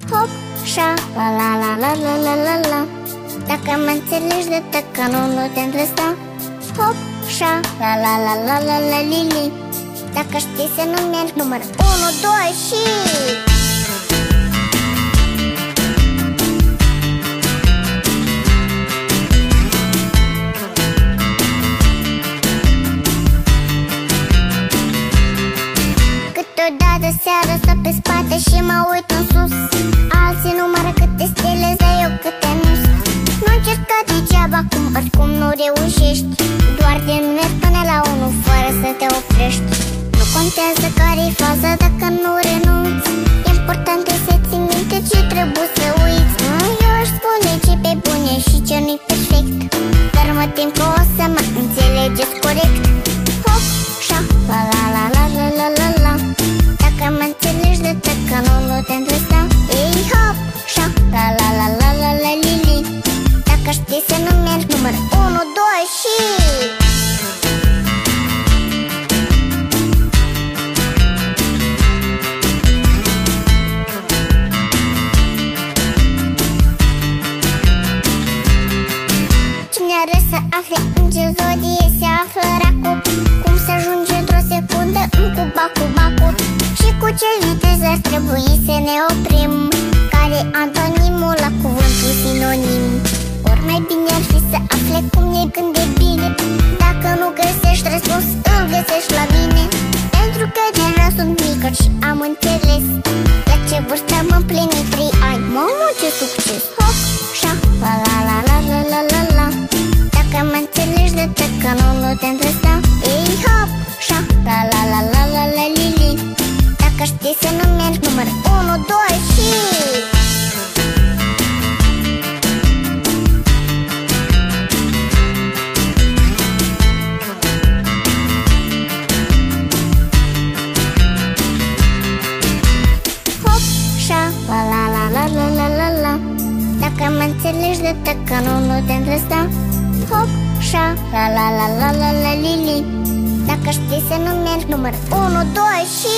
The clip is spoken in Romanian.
Hop, șa, la la la la la la la la. Dacă mă înțelegi de tăcă, nu te îndrăsta. Hop, șa, la la la la la la li. Dacă știi să nu mergi, număr 1, 2 și... Câteodată seara stau pe spate și mă uit în sus. Alții numără câte stele, dar eu câte nus. Nu încerca degeaba, oricum nu reușești. Doar din mers până la 1 fără să te oprești. Nu contează care-i faza dacă nu renunți. Important e să ții minte ce trebuie să uiți. Eu aș spune ce pe bune și ce nu-i perfect, dar mă tem că o să mă înțelegeți corect. Hop, șa, la la la la la la la la. Dacă mă înțelegi de tăcă, nu te îndrăsta. Ei, hop, șa, la la la la la la li. Dacă știi să nu mergi, număr 1, 2 și... Cine are să afle în ce zodie se află racul, cum să ajunge într-o secundă în cubacu. Și cu ce viteză ar trebui să ne oprim, care antonimul la cuvântul sinonim. Ori mai bine ar fi să afle cum e când e bine. Dacă nu găsești răspuns, îl găsești la mine. Pentru că deja sunt mică și am înțeles la ce vârstă am împlinit 3 ani. Mamă, ce succes! Hop, șa, la la la la la la la la. Dacă mă înțelegi de tăcă, nu te îndrăsta. Ei, hop, șa, la la la la la la li. Dacă știi să nu mergi, număr 1, 2 și... Hop, șa, la la la la la la la la. Dacă mă înțelegi de tăcă, nu te îndrăsta. Hop, șa, la la la la la la li. Dacă știi să nu mergi, număr 1, 2 și...